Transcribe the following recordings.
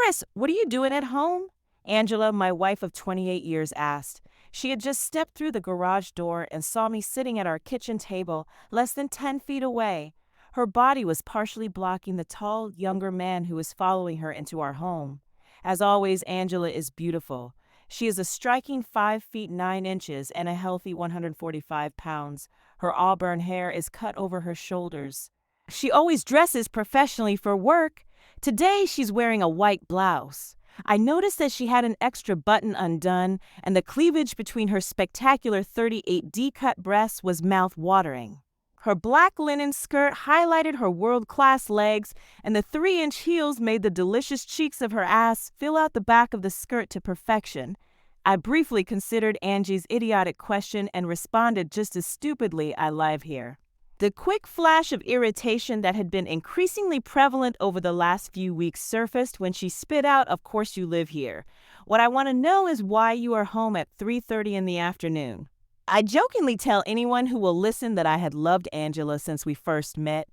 Chris, what are you doing at home? Angela, my wife of 28 years, asked. She had just stepped through the garage door and saw me sitting at our kitchen table, less than 10 feet away. Her body was partially blocking the tall, younger man who was following her into our home. As always, Angela is beautiful. She is a striking 5 feet 9 inches and a healthy 145 pounds. Her auburn hair is cut over her shoulders. She always dresses professionally for work. Today, she's wearing a white blouse. I noticed that she had an extra button undone, and the cleavage between her spectacular 38D cut breasts was mouth-watering. Her black linen skirt highlighted her world-class legs, and the 3-inch heels made the delicious cheeks of her ass fill out the back of the skirt to perfection. I briefly considered Angie's idiotic question and responded just as stupidly, "I live here." The quick flash of irritation that had been increasingly prevalent over the last few weeks surfaced when she spit out, "Of course you live here. What I want to know is why you are home at 3:30 in the afternoon." I jokingly tell anyone who will listen that I had loved Angela since we first met.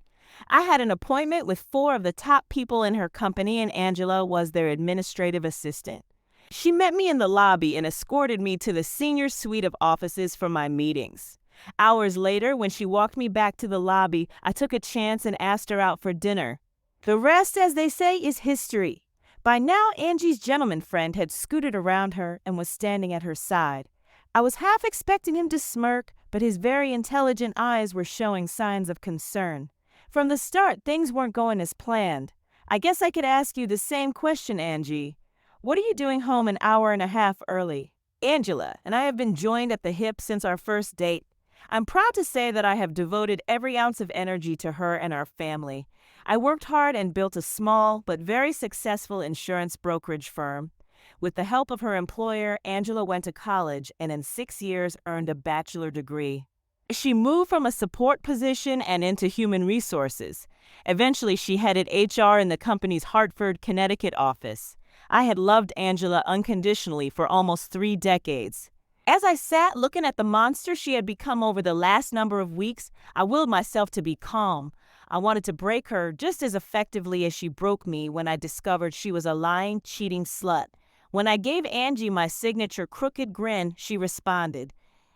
I had an appointment with 4 of the top people in her company, and Angela was their administrative assistant. She met me in the lobby and escorted me to the senior suite of offices for my meetings. Hours later, when she walked me back to the lobby, I took a chance and asked her out for dinner. The rest, as they say, is history. By now, Angie's gentleman friend had scooted around her and was standing at her side. I was half expecting him to smirk, but his very intelligent eyes were showing signs of concern. From the start, things weren't going as planned. I guess I could ask you the same question, Angie. What are you doing home an hour and a half early? Angela and I have been joined at the hip since our first date. I'm proud to say that I have devoted every ounce of energy to her and our family. I worked hard and built a small but very successful insurance brokerage firm. With the help of her employer, Angela went to college and in 6 years earned a bachelor degree. She moved from a support position and into human resources. Eventually, she headed HR in the company's Hartford, Connecticut office. I had loved Angela unconditionally for almost 3 decades. As I sat looking at the monster she had become over the last number of weeks, I willed myself to be calm. I wanted to break her just as effectively as she broke me when I discovered she was a lying, cheating slut. When I gave Angie my signature crooked grin, she responded,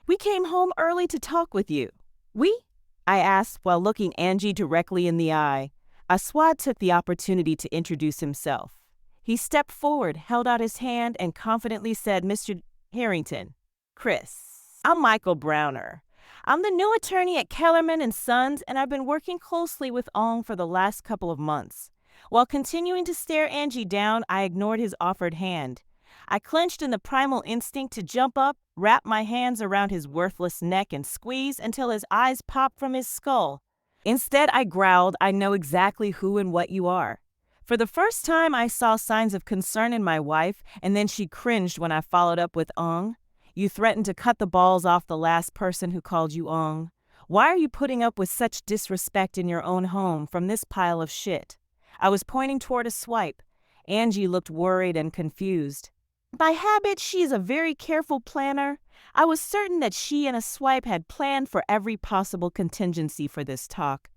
"We came home early to talk with you." "We?" I asked while looking Angie directly in the eye. Aswad took the opportunity to introduce himself. He stepped forward, held out his hand, and confidently said, "Mr. Harrington." "Chris, I'm Michael Browner. I'm the new attorney at Kellerman & Sons, and I've been working closely with Ong for the last couple of months." While continuing to stare Angie down, I ignored his offered hand. I clenched in the primal instinct to jump up, wrap my hands around his worthless neck, and squeeze until his eyes popped from his skull. Instead, I growled, "I know exactly who and what you are." For the first time, I saw signs of concern in my wife, and then she cringed when I followed up with, "Ong, you threatened to cut the balls off the last person who called you Ong. Why are you putting up with such disrespect in your own home from this pile of shit?" I was pointing toward a swipe. Angie looked worried and confused. By habit, she is a very careful planner. I was certain that she and a swipe had planned for every possible contingency for this talk.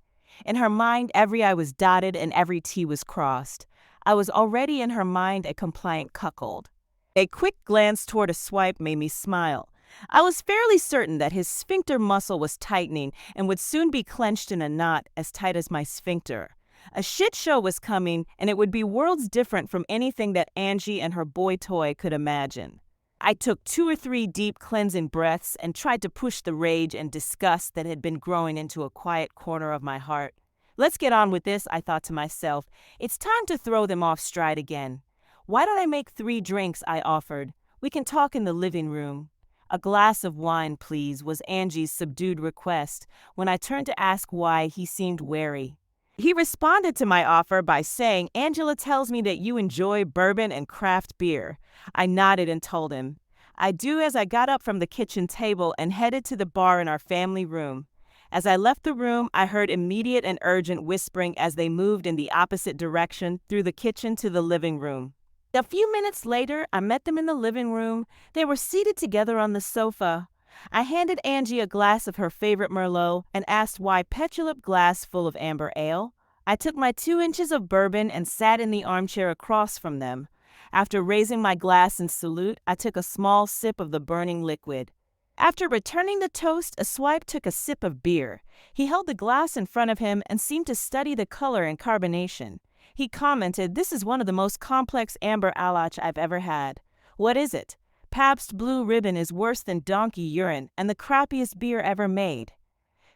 In her mind, every I was dotted and every T was crossed. I was already in her mind a compliant cuckold. A quick glance toward a swipe made me smile. I was fairly certain that his sphincter muscle was tightening and would soon be clenched in a knot as tight as my sphincter. A shit show was coming, and it would be worlds different from anything that Angie and her boy toy could imagine. I took 2 or 3 deep cleansing breaths and tried to push the rage and disgust that had been growing into a quiet corner of my heart. Let's get on with this, I thought to myself. It's time to throw them off stride again. "Why don't I make 3 drinks?" I offered. "We can talk in the living room." "A glass of wine, please," was Angie's subdued request. When I turned to ask why, he seemed wary. He responded to my offer by saying, "Angela tells me that you enjoy bourbon and craft beer." I nodded and told him I do as I got up from the kitchen table and headed to the bar in our family room. As I left the room, I heard immediate and urgent whispering as they moved in the opposite direction through the kitchen to the living room. A few minutes later, I met them in the living room. They were seated together on the sofa. I handed Angie a glass of her favorite Merlot and asked why petulant glass full of amber ale. I took my 2 inches of bourbon and sat in the armchair across from them. After raising my glass in salute, I took a small sip of the burning liquid. After returning the toast, a swipe took a sip of beer. He held the glass in front of him and seemed to study the color and carbonation. He commented, "This is one of the most complex amber alach I've ever had." "What is it?" "Pabst Blue Ribbon is worse than donkey urine and the crappiest beer ever made."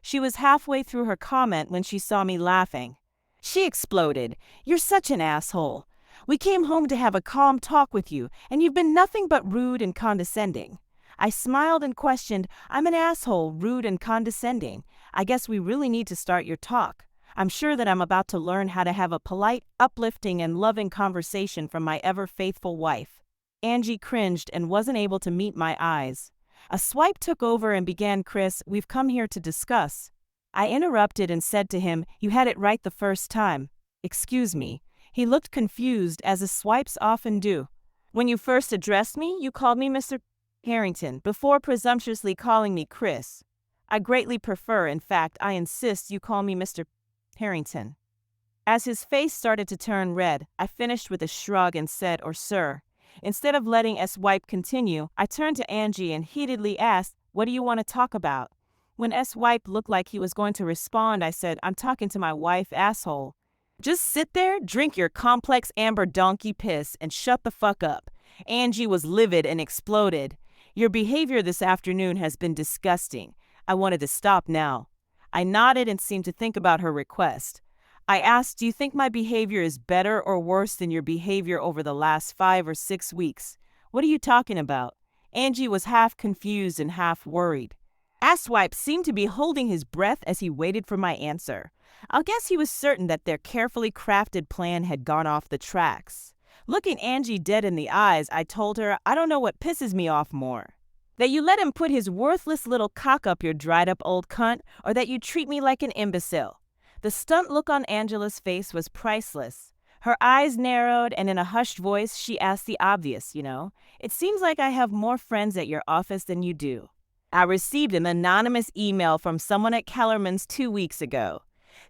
She was halfway through her comment when she saw me laughing. She exploded, "You're such an asshole. We came home to have a calm talk with you, and you've been nothing but rude and condescending." I smiled and questioned, "I'm an asshole, rude and condescending. I guess we really need to start your talk. I'm sure that I'm about to learn how to have a polite, uplifting, and loving conversation from my ever-faithful wife." Angie cringed and wasn't able to meet my eyes. A swipe took over and began, "Chris, we've come here to discuss." I interrupted and said to him, "You had it right the first time." "Excuse me." He looked confused, as the swipes often do. "When you first addressed me, you called me Mr. Harrington, before presumptuously calling me Chris. I greatly prefer, in fact, I insist you call me Mr. Harrington." As his face started to turn red, I finished with a shrug and said, "Or sir." Instead of letting S-Wipe continue, I turned to Angie and heatedly asked, "What do you want to talk about?" When S-Wipe looked like he was going to respond, I said, "I'm talking to my wife, asshole." "Just sit there, drink your complex amber donkey piss, and shut the fuck up." Angie was livid and exploded. "Your behavior this afternoon has been disgusting. I wanted to stop now." I nodded and seemed to think about her request. I asked, "Do you think my behavior is better or worse than your behavior over the last 5 or 6 weeks?" "What are you talking about?" Angie was half confused and half worried. Asswipe seemed to be holding his breath as he waited for my answer. I guess he was certain that their carefully crafted plan had gone off the tracks. Looking Angie dead in the eyes, I told her, "I don't know what pisses me off more. That you let him put his worthless little cock up your dried-up old cunt, or that you treat me like an imbecile." The stunned look on Angela's face was priceless. Her eyes narrowed, and in a hushed voice, she asked the obvious, "It seems like I have more friends at your office than you do." I received an anonymous email from someone at Kellerman's 2 weeks ago.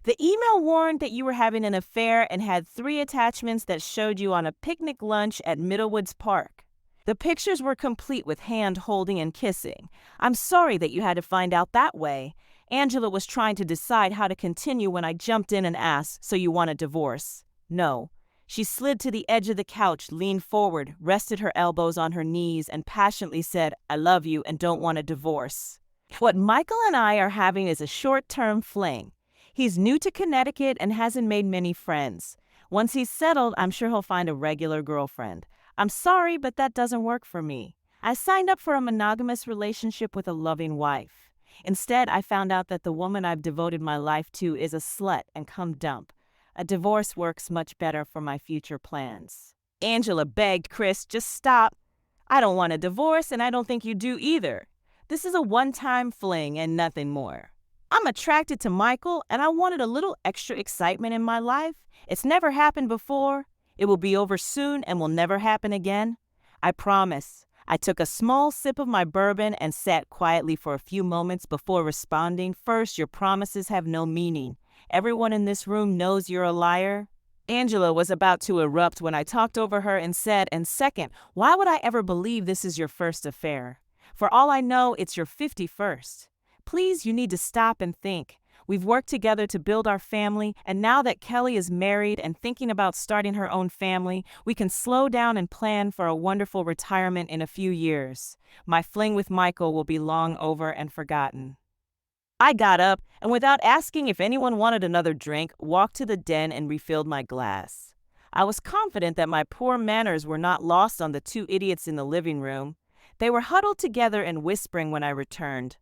The email warned that you were having an affair and had 3 attachments that showed you on a picnic lunch at Middlewoods Park. The pictures were complete with hand-holding and kissing. "I'm sorry that you had to find out that way." Angela was trying to decide how to continue when I jumped in and asked, "So you want a divorce?" "No." She slid to the edge of the couch, leaned forward, rested her elbows on her knees, and passionately said, "I love you and don't want a divorce." What Michael and I are having is a short-term fling. He's new to Connecticut and hasn't made many friends. Once he's settled, I'm sure he'll find a regular girlfriend. I'm sorry, but that doesn't work for me. I signed up for a monogamous relationship with a loving wife. Instead, I found out that the woman I've devoted my life to is a slut and cum dump. A divorce works much better for my future plans. Angela begged, "Chris, just stop. I don't want a divorce, and I don't think you do either. This is a one-time fling and nothing more. I'm attracted to Michael, and I wanted a little extra excitement in my life. It's never happened before. It will be over soon and will never happen again. I promise." I took a small sip of my bourbon and sat quietly for a few moments before responding, "First, your promises have no meaning. Everyone in this room knows you're a liar." Angela was about to erupt when I talked over her and said, "And second, why would I ever believe this is your first affair? For all I know, it's your 51st. Please, you need to stop and think. We've worked together to build our family, and now that Kelly is married and thinking about starting her own family, we can slow down and plan for a wonderful retirement in a few years. My fling with Michael will be long over and forgotten." I got up, and without asking if anyone wanted another drink, walked to the den and refilled my glass. I was confident that my poor manners were not lost on the 2 idiots in the living room. They were huddled together and whispering when I returned.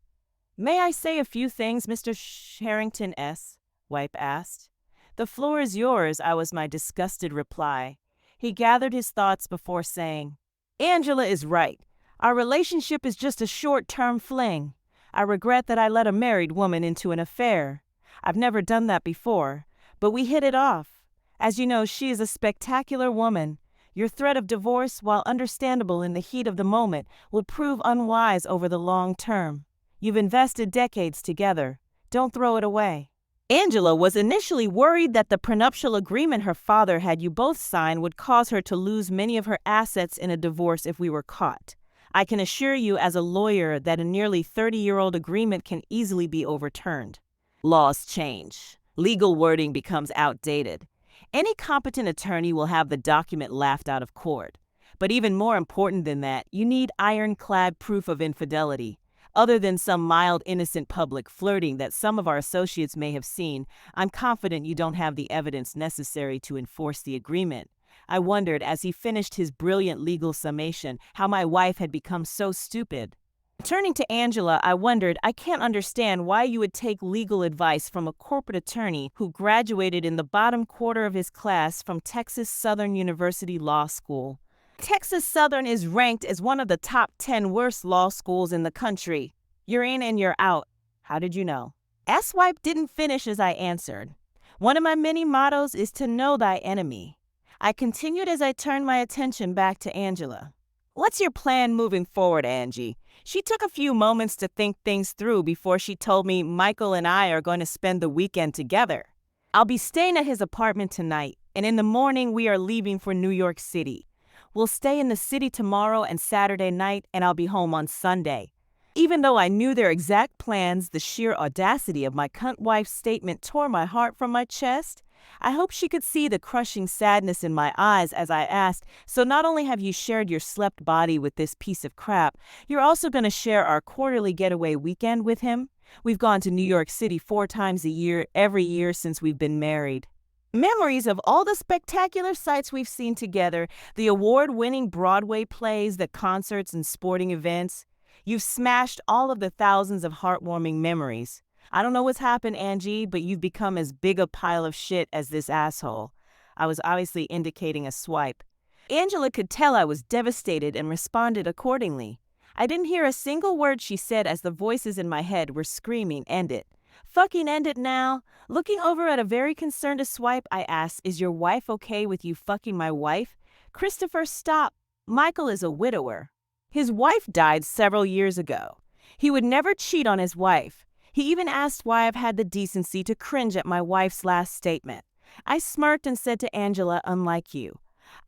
"May I say a few things, Mr. Harrington S.?" Wipe asked. "The floor is yours," was my disgusted reply. He gathered his thoughts before saying, "Angela is right. Our relationship is just a short-term fling. I regret that I let a married woman into an affair. I've never done that before, but we hit it off. As you know, she is a spectacular woman. Your threat of divorce, while understandable in the heat of the moment, will prove unwise over the long term. You've invested decades together. Don't throw it away." Angela was initially worried that the prenuptial agreement her father had you both sign would cause her to lose many of her assets in a divorce if we were caught. I can assure you as a lawyer that a nearly 30-year-old agreement can easily be overturned. Laws change. Legal wording becomes outdated. Any competent attorney will have the document laughed out of court. But even more important than that, you need ironclad proof of infidelity. Other than some mild, innocent public flirting that some of our associates may have seen, I'm confident you don't have the evidence necessary to enforce the agreement. I wondered, as he finished his brilliant legal summation, how my wife had become so stupid. Turning to Angela, I wondered, I can't understand why you would take legal advice from a corporate attorney who graduated in the bottom quarter of his class from Texas Southern University Law School. Texas Southern is ranked as one of the top 10 worst law schools in the country. You're in and you're out. How did you know? S-Wipe didn't finish as I answered. One of my many mottos is to know thy enemy. I continued as I turned my attention back to Angela. What's your plan moving forward, Angie? She took a few moments to think things through before she told me Michael and I are going to spend the weekend together. I'll be staying at his apartment tonight, and in the morning we are leaving for New York City. We'll stay in the city tomorrow and Saturday night, and I'll be home on Sunday. Even though I knew their exact plans, the sheer audacity of my cunt wife's statement tore my heart from my chest. I hoped she could see the crushing sadness in my eyes as I asked, so not only have you shared your slept body with this piece of crap, you're also going to share our quarterly getaway weekend with him? We've gone to New York City 4 times a year, every year since we've been married. Memories of all the spectacular sights we've seen together, the award-winning Broadway plays, the concerts and sporting events. You've smashed all of the thousands of heartwarming memories. I don't know what's happened, Angie, but you've become as big a pile of shit as this asshole. I was obviously indicating a swipe. Angela could tell I was devastated and responded accordingly. I didn't hear a single word she said as the voices in my head were screaming, "End it. Fucking end it now." Looking over at a very concerned swipe, I asked, "Is your wife okay with you fucking my wife?" "Christopher, stop. Michael is a widower. His wife died several years ago. He would never cheat on his wife. He even asked why I've had the decency to cringe at my wife's last statement. I smirked and said to Angela, "Unlike you."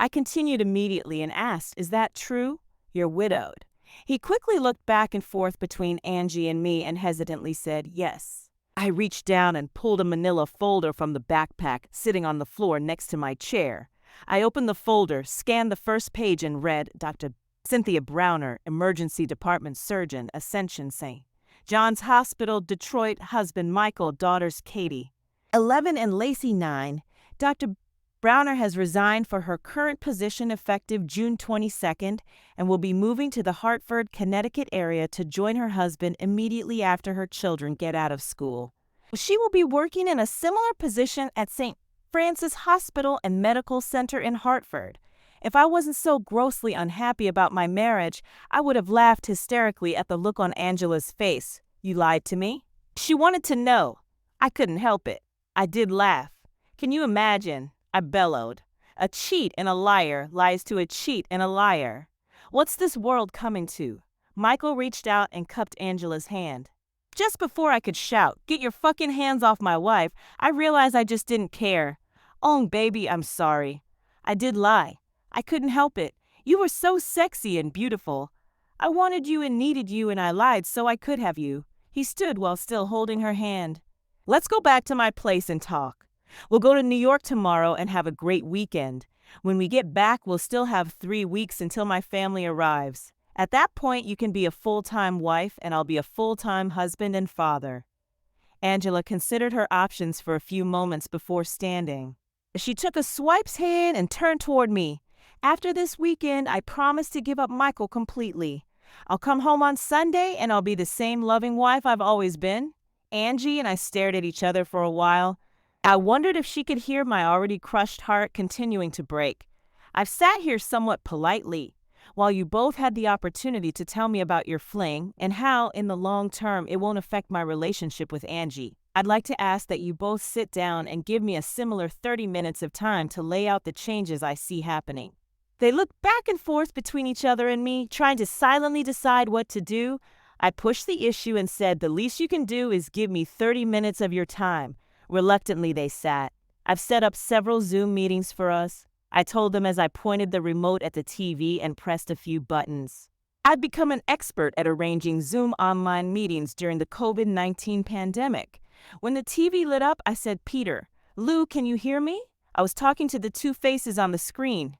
I continued immediately and asked, "Is that true? You're widowed." He quickly looked back and forth between Angie and me and hesitantly said, "Yes." I reached down and pulled a manila folder from the backpack sitting on the floor next to my chair. I opened the folder, scanned the first page, and read, Dr. Cynthia Browner, Emergency Department Surgeon, Ascension St. John's Hospital, Detroit, husband Michael, daughters Katie, 11 and Lacey, 9. Dr. Browner has resigned for her current position effective June 22nd and will be moving to the Hartford, Connecticut area to join her husband immediately after her children get out of school. She will be working in a similar position at St. Francis Hospital and Medical Center in Hartford. If I wasn't so grossly unhappy about my marriage, I would have laughed hysterically at the look on Angela's face. "You lied to me?" She wanted to know. I couldn't help it. I did laugh. Can you imagine? I bellowed. A cheat and a liar lies to a cheat and a liar. What's this world coming to? Michael reached out and cupped Angela's hand. Just before I could shout, "Get your fucking hands off my wife," I realized I just didn't care. "Oh, baby, I'm sorry. I did lie. I couldn't help it. You were so sexy and beautiful. I wanted you and needed you, and I lied so I could have you." He stood while still holding her hand. "Let's go back to my place and talk. We'll go to New York tomorrow and have a great weekend. When we get back, we'll still have 3 weeks until my family arrives. At that point, you can be a full-time wife, and I'll be a full-time husband and father." Angela considered her options for a few moments before standing. She took a swipe's hand and turned toward me. "After this weekend, I promise to give up Michael completely. I'll come home on Sunday, and I'll be the same loving wife I've always been." Angie and I stared at each other for a while. I wondered if she could hear my already crushed heart continuing to break. I've sat here somewhat politely, while you both had the opportunity to tell me about your fling and how, in the long term, it won't affect my relationship with Angie. I'd like to ask that you both sit down and give me a similar 30 minutes of time to lay out the changes I see happening. They looked back and forth between each other and me, trying to silently decide what to do. I pushed the issue and said, "The least you can do is give me 30 minutes of your time. Reluctantly, they sat. I've set up several Zoom meetings for us, I told them as I pointed the remote at the TV and pressed a few buttons. I've become an expert at arranging Zoom online meetings during the COVID-19 pandemic. When the TV lit up, I said, "Peter, Lou, can you hear me?" I was talking to the two faces on the screen.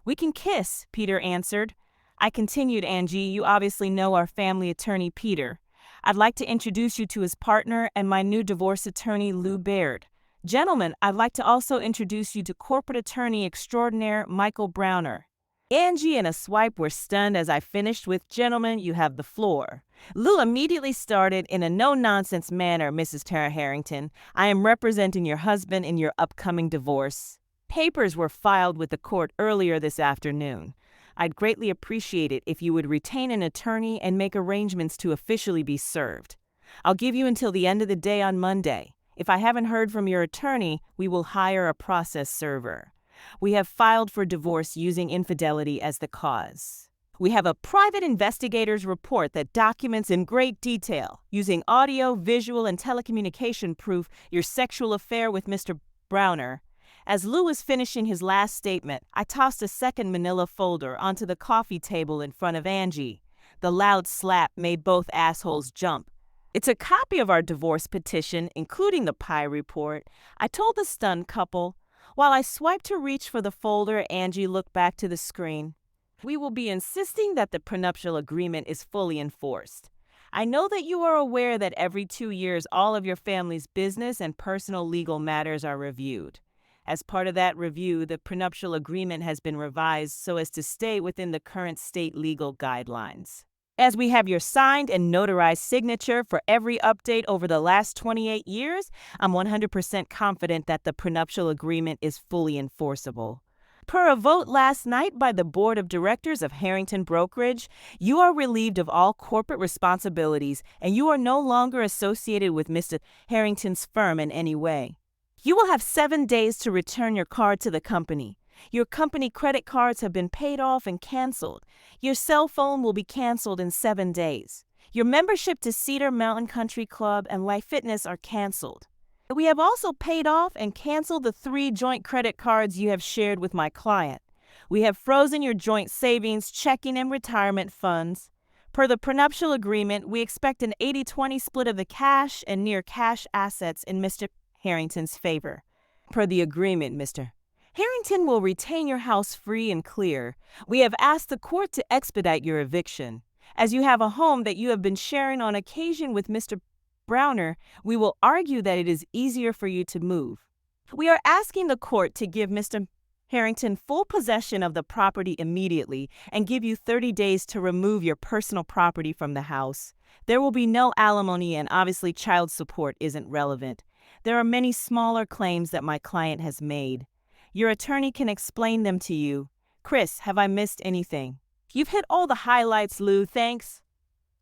"We can kiss," Peter answered. I continued, "Angie, you obviously know our family attorney, Peter. I'd like to introduce you to his partner and my new divorce attorney, Lou Baird. Gentlemen, I'd like to also introduce you to corporate attorney extraordinaire Michael Browner." Angie and a swipe were stunned as I finished with, "Gentlemen, you have the floor." Lou immediately started, "In a no-nonsense manner, Mrs. Tara Harrington, I am representing your husband in your upcoming divorce. Papers were filed with the court earlier this afternoon. I'd greatly appreciate it if you would retain an attorney and make arrangements to officially be served. I'll give you until the end of the day on Monday. If I haven't heard from your attorney, we will hire a process server. We have filed for divorce using infidelity as the cause. We have a private investigator's report that documents in great detail, using audio, visual, and telecommunication proof, your sexual affair with Mr. Browner." As Lou was finishing his last statement, I tossed a second manila folder onto the coffee table in front of Angie. The loud slap made both assholes jump. "It's a copy of our divorce petition, including the pie report," I told the stunned couple. While I swiped to reach for the folder, Angie looked back to the screen. "We will be insisting that the prenuptial agreement is fully enforced. I know that you are aware that every 2 years all of your family's business and personal legal matters are reviewed. As part of that review, the prenuptial agreement has been revised so as to stay within the current state legal guidelines. As we have your signed and notarized signature for every update over the last 28 years, I'm 100% confident that the prenuptial agreement is fully enforceable. Per a vote last night by the Board of Directors of Harrington Brokerage, you are relieved of all corporate responsibilities and you are no longer associated with Mr. Harrington's firm in any way. You will have 7 days to return your card to the company. Your company credit cards have been paid off and canceled. Your cell phone will be canceled in 7 days. Your membership to Cedar Mountain Country Club and Life Fitness are canceled. We have also paid off and canceled the 3 joint credit cards you have shared with my client. We have frozen your joint savings, checking, and retirement funds. Per the prenuptial agreement, we expect an 80-20 split of the cash and near cash assets in Mr. Harrington's favor. Per the agreement, Mr. Harrington will retain your house free and clear. We have asked the court to expedite your eviction. As you have a home that you have been sharing on occasion with Mr. Browner, we will argue that it is easier for you to move. We are asking the court to give Mr. Harrington full possession of the property immediately and give you 30 days to remove your personal property from the house. There will be no alimony and obviously child support isn't relevant. There are many smaller claims that my client has made. Your attorney can explain them to you. Chris, have I missed anything? You've hit all the highlights, Lou, thanks.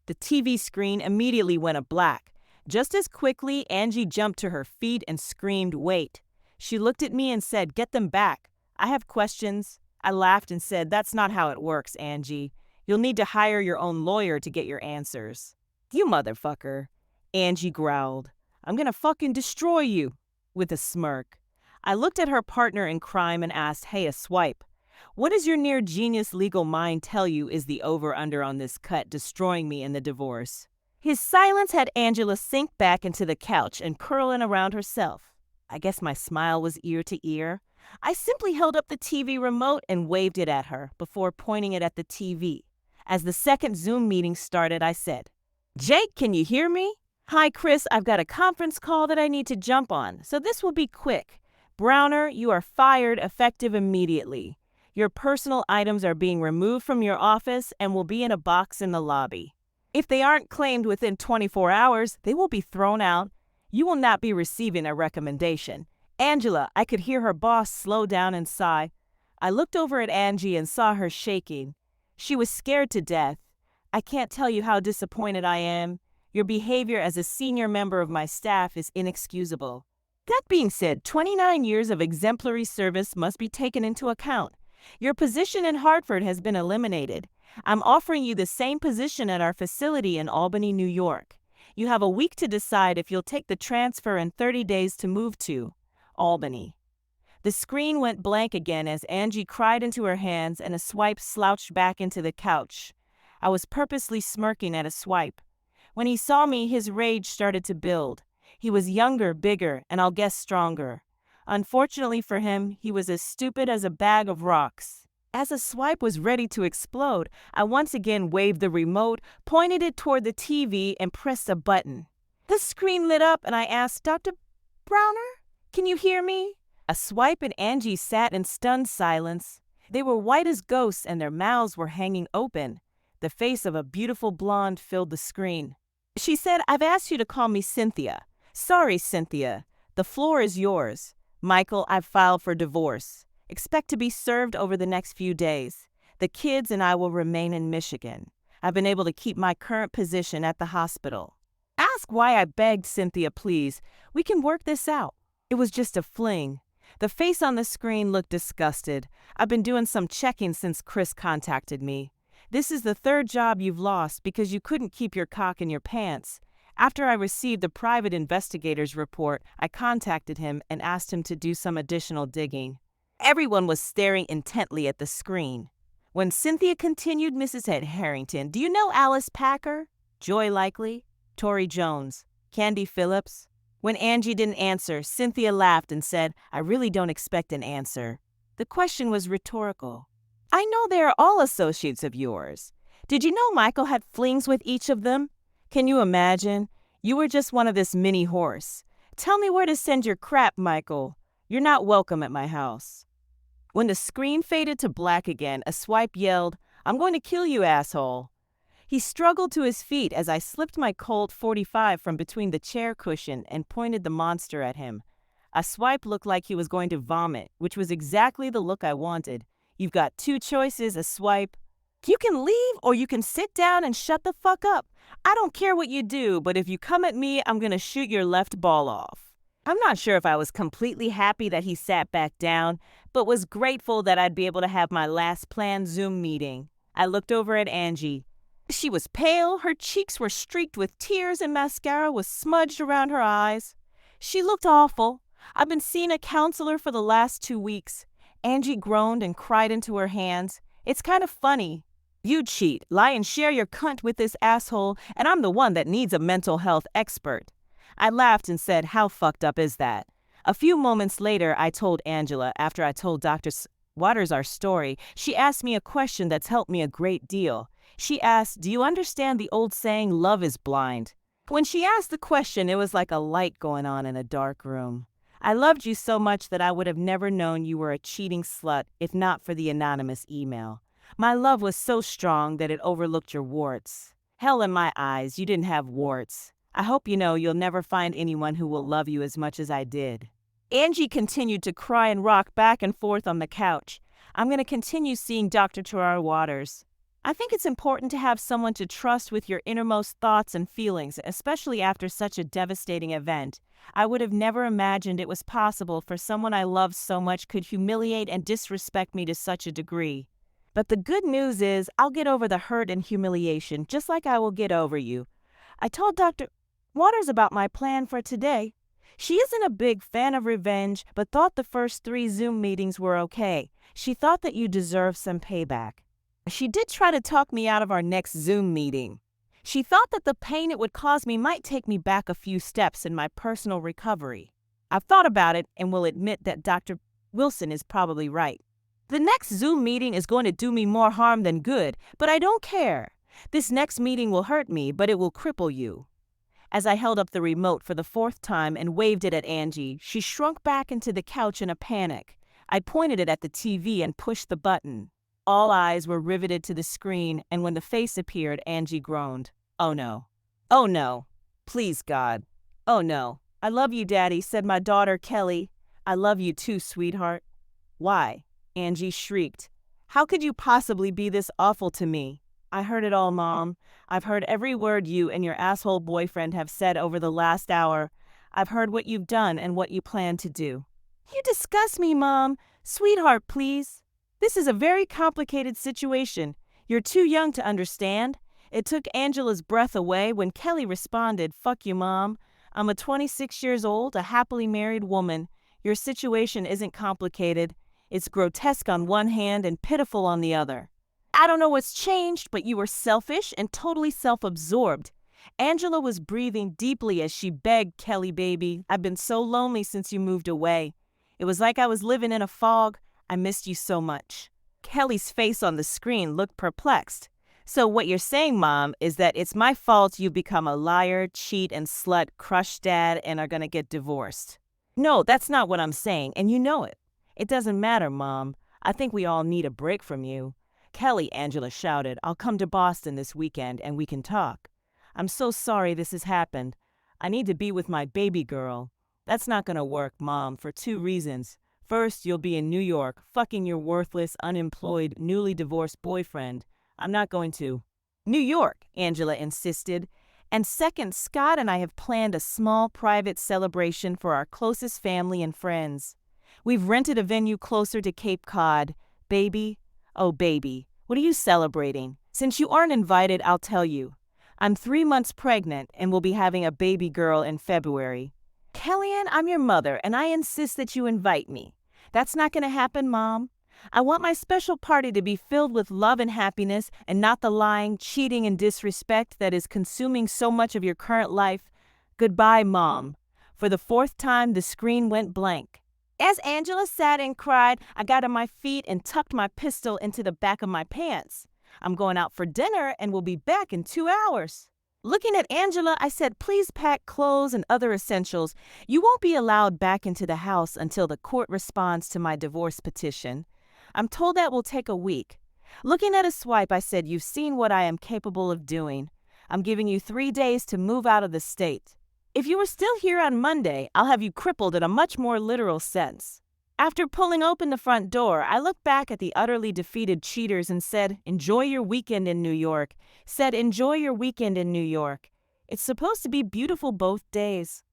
The TV screen immediately went black. Just as quickly, Angie jumped to her feet and screamed, "Wait." She looked at me and said, "Get them back. I have questions." I laughed and said, "That's not how it works, Angie. You'll need to hire your own lawyer to get your answers." "You motherfucker," Angie growled. "I'm gonna fucking destroy you," with a smirk. I looked at her partner in crime and asked, "Hey, a swipe. What does your near-genius legal mind tell you is the over-under on this cut destroying me in the divorce?" His silence had Angela sink back into the couch and curling around herself. I guess my smile was ear to ear. I simply held up the TV remote and waved it at her before pointing it at the TV. As the second Zoom meeting started, I said, "Jake, can you hear me?" "Hi, Chris, I've got a conference call that I need to jump on, so this will be quick. Browner, you are fired effective immediately. Your personal items are being removed from your office and will be in a box in the lobby. If they aren't claimed within 24 hours, they will be thrown out. You will not be receiving a recommendation." Angela, I could hear her boss slow down and sigh. I looked over at Angie and saw her shaking. She was scared to death. "I can't tell you how disappointed I am. Your behavior as a senior member of my staff is inexcusable. That being said, 29 years of exemplary service must be taken into account. Your position in Hartford has been eliminated. I'm offering you the same position at our facility in Albany, New York. You have a week to decide if you'll take the transfer and 30 days to move to Albany. The screen went blank again as Angie cried into her hands and a swipe slouched back into the couch. I was purposely smirking at a swipe. When he saw me, his rage started to build. He was younger, bigger, and I'll guess stronger. Unfortunately for him, he was as stupid as a bag of rocks. As a swipe was ready to explode, I once again waved the remote, pointed it toward the TV, and pressed a button. The screen lit up and I asked, "Dr. Browner, can you hear me?" A swipe and Angie sat in stunned silence. They were white as ghosts and their mouths were hanging open. The face of a beautiful blonde filled the screen. She said, "I've asked you to call me Cynthia." "Sorry, Cynthia. The floor is yours." "Michael, I've filed for divorce. Expect to be served over the next few days. The kids and I will remain in Michigan. I've been able to keep my current position at the hospital." "Ask why," I begged Cynthia, "please. We can work this out." It was just a fling. The face on the screen looked disgusted. "I've been doing some checking since Chris contacted me. This is the third job you've lost because you couldn't keep your cock in your pants. After I received the private investigator's report, I contacted him and asked him to do some additional digging." Everyone was staring intently at the screen. When Cynthia continued, "Mrs. Harrington, do you know Alice Packer? Joy Likely? Tori Jones? Candy Phillips?" When Angie didn't answer, Cynthia laughed and said, "I really don't expect an answer." The question was rhetorical. "I know they are all associates of yours. Did you know Michael had flings with each of them? Can you imagine? You were just one of this mini horse. Tell me where to send your crap, Michael. You're not welcome at my house." When the screen faded to black again, a swipe yelled, "I'm going to kill you, asshole." He struggled to his feet as I slipped my Colt 45 from between the chair cushion and pointed the monster at him. A swipe looked like he was going to vomit, which was exactly the look I wanted. "You've got two choices, a swipe. You can leave or you can sit down and shut the fuck up. I don't care what you do, but if you come at me, I'm going to shoot your left ball off." I'm not sure if I was completely happy that he sat back down, but was grateful that I'd be able to have my last planned Zoom meeting. I looked over at Angie. She was pale, her cheeks were streaked with tears, and mascara was smudged around her eyes. She looked awful. "I've been seeing a counselor for the last 2 weeks. Angie groaned and cried into her hands. "It's kind of funny. You cheat, lie and share your cunt with this asshole, and I'm the one that needs a mental health expert." I laughed and said, "How fucked up is that?" A few moments later, I told Angela, after I told Dr. Waters our story, she asked me a question that's helped me a great deal. She asked, "Do you understand the old saying, love is blind?" When she asked the question, it was like a light going on in a dark room. I loved you so much that I would have never known you were a cheating slut if not for the anonymous email. My love was so strong that it overlooked your warts. Hell, in my eyes, you didn't have warts. I hope you know you'll never find anyone who will love you as much as I did. Angie continued to cry and rock back and forth on the couch. I'm going to continue seeing Dr. Waters. I think it's important to have someone to trust with your innermost thoughts and feelings, especially after such a devastating event. I would have never imagined it was possible for someone I loved so much could humiliate and disrespect me to such a degree. But the good news is I'll get over the hurt and humiliation just like I will get over you. I told Dr. Waters about my plan for today. She isn't a big fan of revenge, but thought the first 3 Zoom meetings were okay. She thought that you deserved some payback. She did try to talk me out of our next Zoom meeting. She thought that the pain it would cause me might take me back a few steps in my personal recovery. I've thought about it and will admit that Dr. Wilson is probably right. The next Zoom meeting is going to do me more harm than good, but I don't care. This next meeting will hurt me, but it will cripple you. As I held up the remote for the 4th time and waved it at Angie, she shrunk back into the couch in a panic. I pointed it at the TV and pushed the button. All eyes were riveted to the screen, and when the face appeared, Angie groaned. "Oh no. Oh no. Please, God. Oh no. I love you, Daddy," said my daughter, Kelly. "I love you too, sweetheart." "Why?" Angie shrieked. "How could you possibly be this awful to me?" "I heard it all, Mom. I've heard every word you and your asshole boyfriend have said over the last hour. I've heard what you've done and what you plan to do." "You disgust me, Mom. Sweetheart, please. This is a very complicated situation. You're too young to understand. It took Angela's breath away when Kelly responded, "Fuck you, Mom. I'm a 26 years old, a happily married woman. Your situation isn't complicated. It's grotesque on one hand and pitiful on the other. I don't know what's changed, but you were selfish and totally self-absorbed." Angela was breathing deeply as she begged, "Kelly, baby, I've been so lonely since you moved away. It was like I was living in a fog. I missed you so much." Kelly's face on the screen looked perplexed. "So what you're saying, Mom, is that it's my fault you've become a liar, cheat, and slut, crush dad, and are gonna get divorced." "No, that's not what I'm saying, and you know it." "It doesn't matter, Mom. I think we all need a break from you." "Kelly," Angela shouted, "I'll come to Boston this weekend and we can talk. I'm so sorry this has happened. I need to be with my baby girl." "That's not gonna work, Mom, for two reasons. First, you'll be in New York, fucking your worthless, unemployed, newly divorced boyfriend. I'm not going to." "New York," Angela insisted. "And second, Scott and I have planned a small private celebration for our closest family and friends. We've rented a venue closer to Cape Cod. Baby, oh baby, what are you celebrating? Since you aren't invited, I'll tell you. I'm 3 months pregnant and will be having a baby girl in February." "Kellyanne, I'm your mother, and I insist that you invite me." "That's not going to happen, Mom. I want my special party to be filled with love and happiness and not the lying, cheating, and disrespect that is consuming so much of your current life. Goodbye, Mom." For the fourth time, the screen went blank. As Angela sat and cried, I got on my feet and tucked my pistol into the back of my pants. "I'm going out for dinner and will be back in 2 hours." Looking at Angela, I said, "Please pack clothes and other essentials. You won't be allowed back into the house until the court responds to my divorce petition. I'm told that will take a week." Looking at a swipe, I said, "You've seen what I am capable of doing. I'm giving you 3 days to move out of the state. If you were still here on Monday, I'll have you crippled in a much more literal sense." After pulling open the front door, I looked back at the utterly defeated cheaters and said, "Enjoy your weekend in New York." Said, "Enjoy your weekend in New York. It's supposed to be beautiful both days."